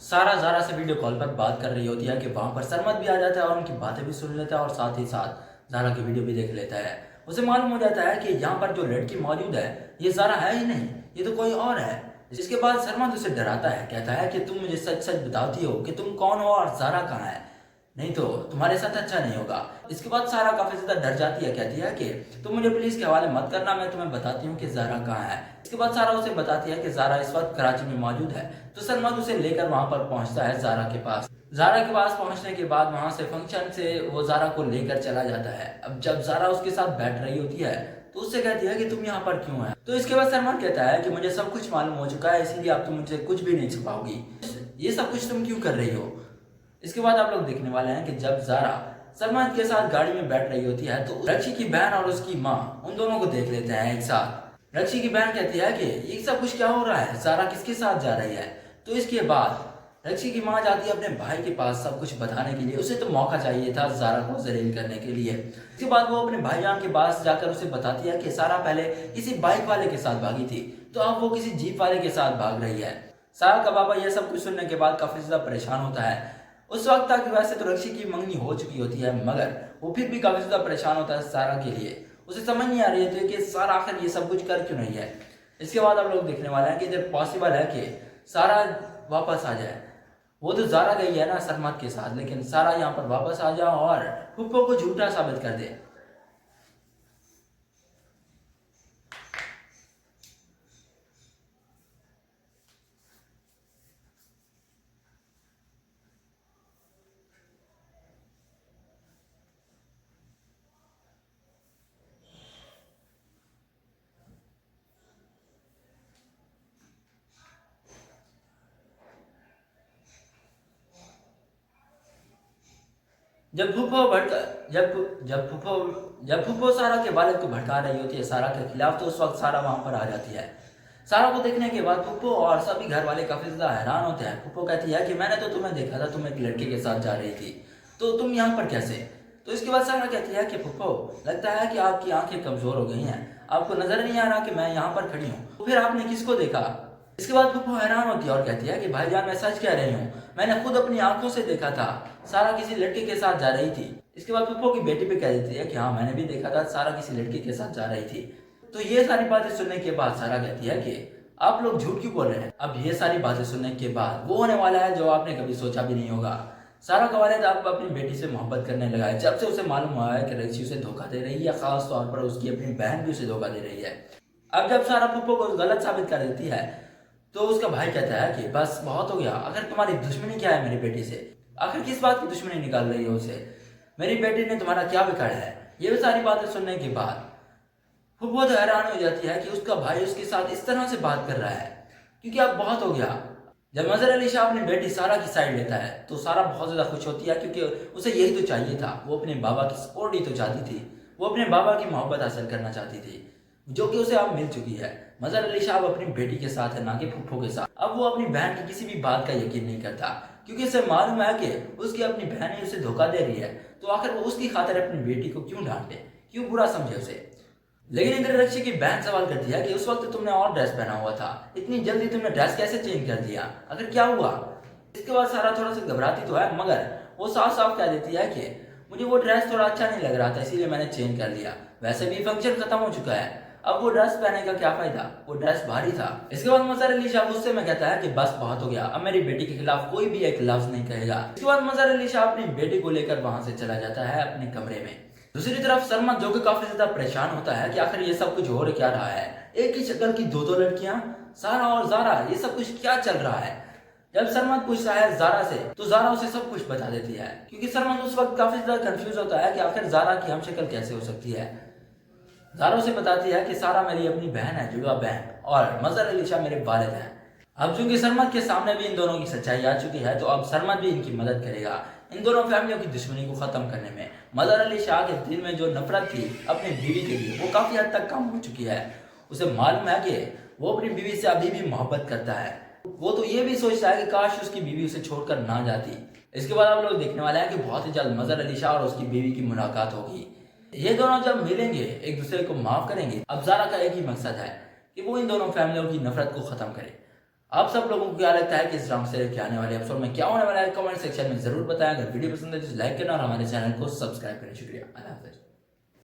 सारा ज़ारा से video call पर बात कर रही होती है कि वहाँ पर सरमद भी आ जाता है और उनकी बातें भी सुन लेता है और साथ ही साथ ज़ारा की वीडियो भी देख लेता है। उसे मालूम हो जाता है कि यहाँ पर जो लड़की मौजूद है ये ज़ारा है ही नहीं, ये तो कोई और है। जिसके बाद सरमद उसे डराता है, कहता है कि तुम मुझे सच सच बताती हो कि तुम कौन हो और ज़ारा कहाँ है, नहीं तो तुम्हारे साथ अच्छा नहीं होगा। इसके बाद सारा काफी ज्यादा डर जाती है, कहती है कि तुम मुझे पुलिस के हवाले मत करना, मैं तुम्हें बताती हूँ कि ज़ारा कहाँ है। इसके बाद सारा उसे बताती है कि ज़ारा इस वक्त कराची में मौजूद है। तो सरमद उसे लेकर वहां पर पहुंचता है ज़ारा के पास। ज़ारा के पास पहुंचने के बाद वहां से फंक्शन से वो ज़ारा को लेकर चला जाता है। अब जब ज़ारा उसके साथ बैठ रही होती है तो उससे कहती है कि तुम यहाँ पर क्यों है। तो इसके बाद सरमद कहता है कि मुझे सब कुछ मालूम हो चुका है, इसीलिए अब तुम मुझसे कुछ भी नहीं छुपाओगी, ये सब कुछ तुम क्यों कर रही हो। इसके बाद आप लोग देखने वाले हैं कि जब ज़ारा सलमान के साथ गाड़ी में बैठ रही होती है तो रक्षी की बहन और उसकी माँ उन दोनों को देख लेते हैं एक साथ। रक्षी की बहन कहती है कि ये सब कुछ क्या हो रहा है, ज़ारा किसके साथ जा रही है। तो इसके बाद रक्षी की माँ जाती है अपने भाई के पास सब कुछ बताने के लिए। उसे तो मौका चाहिए था ज़ारा को जलील करने के लिए। इसके बाद वो अपने भाईजान के पास जाकर उसे बताती है कि सारा पहले किसी बाइक वाले के साथ भागी थी, तो अब वो किसी जीप वाले के साथ भाग रही है। सारा का बाबा यह सब कुछ सुनने के बाद काफी ज्यादा परेशान होता है। उस वक्त तक वैसे तो रक्षी की मंगनी हो चुकी होती है, मगर वो फिर भी काफी ज्यादा परेशान होता है सारा के लिए। उसे समझ नहीं आ रही थी कि सारा आखिर ये सब कुछ कर क्यों नहीं है। इसके बाद आप लोग देखने वाले हैं कि इधर पॉसिबल है कि सारा वापस आ जाए। वो तो ज़ारा गई है ना सरमद के साथ, लेकिन सारा यहाँ पर वापस आ जाए और फूफो को झूठा साबित कर दे। जब फूफो भड़का जब जब फूफो जब फूफो सारा के वालिद को भड़का रही होती है सारा के खिलाफ, तो उस वक्त सारा वहां पर आ जाती है। सारा को देखने के बाद फूफो और सभी घर वाले काफी ज्यादा हैरान होते हैं। फूफो कहती है कि मैंने तो तुम्हें देखा था, तुम एक लड़के के साथ जा रही थी, तो तुम यहाँ पर कैसे। तो इसके बाद सारा कहती है कि फूफो लगता है कि आपकी आंखें कमजोर हो गई हैं, आपको नजर नहीं आ रहा कि मैं यहाँ पर खड़ी हूँ, तो फिर आपने किसको देखा। इसके बाद फूफो हैरान होती है और कहती है कि भाईजान मैं सच कह रही हूँ, मैंने खुद अपनी आंखों से देखा था, सारा किसी लड़के के साथ जा रही थी। इसके बाद फूफो की बेटी पे कह देती है कि हाँ मैंने भी देखा था, सारा किसी लड़के के साथ जा रही थी। तो ये सारी बातें सुनने के बाद सारा कहती है कि आप लोग झूठ क्यों बोल रहे हैं। अब ये सारी बातें सुनने के बाद वो होने वाला है जो आपने कभी सोचा भी नहीं होगा। सारा का वालिद अब अपनी बेटी से मोहब्बत करने लगा है जब से उसे मालूम हुआ है कि रक्षी उसे धोखा दे रही है, खास तौर पर उसकी अपनी बहन भी उसे धोखा दे रही है। अब जब सारा फूफो को गलत साबित कर देती है तो उसका भाई कहता है कि बस बहुत हो गया, आखिर तुम्हारी दुश्मनी क्या है मेरी बेटी से, आखिर किस बात की दुश्मनी निकाल रही हो उसे, मेरी बेटी ने तुम्हारा क्या बिगाड़ा है। ये सारी बातें सुनने के बाद वो बहुत हैरान हो जाती है कि उसका भाई उसके साथ इस तरह से बात कर रहा है, क्योंकि अब बहुत हो गया। जब मजहर अली शाह अपनी बेटी सारा की साइड लेता है तो सारा बहुत ज्यादा खुश होती है, क्योंकि उसे यही तो चाहिए था। वो अपने बाबा की सपोर्ट ही तो चाहती थी, वो अपने बाबा की मोहब्बत हासिल करना चाहती थी, जो कि उसे अब मिल चुकी है। मजहर अली शाह अपनी बेटी के साथ है, ना कि फूफो के साथ। अब वो अपनी बहन की किसी भी बात का यकीन नहीं करता, क्योंकि उसे मालूम है कि उसकी अपनी बहन ही उसे धोखा दे रही है, तो आखिर वो उसकी खातिर अपनी बेटी को क्यों डांटे, क्यों बुरा समझे उसे। लेकिन इधर रक्षी की बहन सवाल करती है कि उस वक्त तुमने और ड्रेस पहना हुआ था, इतनी जल्दी तुमने ड्रेस कैसे चेंज कर दिया, आखिर क्या हुआ। इसके बाद सारा थोड़ा सा घबराती तो है, मगर वो साफ साफ कह देती है कि मुझे वो ड्रेस थोड़ा अच्छा नहीं लग रहा था, इसीलिए मैंने चेंज कर लिया, वैसे भी फंक्शन खत्म हो चुका है, अब वो ड्रेस पहनने का क्या फायदा, वो ड्रेस भारी था। इसके बाद मजहर अली शाह गुस्से में कहता है कि बस बहुत हो गया, अब मेरी बेटी के खिलाफ कोई भी एक लफ्ज नहीं कहेगा। इसके बाद मजहर अली शाह अपनी बेटी को लेकर वहां से चला जाता है अपने कमरे में। दूसरी तरफ सलमान जो कि काफी ज्यादा परेशान होता है कि आखिर ये सब कुछ हो क्या रहा है, एक ही शक्ल की दो लड़कियां, सारा और ज़ारा, ये सब कुछ क्या चल रहा है। जब सलमान पूछता है ज़ारा से तो ज़ारा उसे सब कुछ बता देती है, क्योंकि सलमान उस वक्त काफी ज्यादा कंफ्यूज होता है कि आखिर ज़ारा की हम शक्ल कैसे हो सकती है। ज़ारा उसे बताती है कि सारा मेरी अपनी बहन है, जुड़वा बहन, और मजहर अली शाह मेरे वालिद हैं। अब चूंकि सरमद के सामने भी इन दोनों की सच्चाई आ चुकी है, तो अब सरमद भी इनकी मदद करेगा इन दोनों फैमिलियों की दुश्मनी को खत्म करने में। मजहर अली शाह के दिल में जो नफरत थी अपनी बीवी के लिए, वो काफी हद तक कम हो चुकी है। उसे मालूम है कि वो अपनी बीवी से अभी भी मोहब्बत करता है। वो तो ये भी सोचता है कि काश उसकी बीवी उसे छोड़कर ना जाती। इसके बाद आप लोग देखने वाले हैं कि बहुत ही जल्द मजहर अली शाह और उसकी बीवी की मुलाकात होगी। ये दोनों जब मिलेंगे, एक दूसरे को माफ करेंगे। अब ज़ारा का एक ही मकसद है कि वो इन दोनों फैमिलियों की नफरत को खत्म करे। आप सब लोगों को क्या लगता है कि इस ड्रामा सीरियल के आने वाले एपिसोड में क्या होने वाला है, कमेंट सेक्शन में जरूर बताएं। अगर वीडियो पसंद है तो लाइक करना और हमारे चैनल को सब्सक्राइब करें। शुक्रिया। अल्लाह हाफिज़।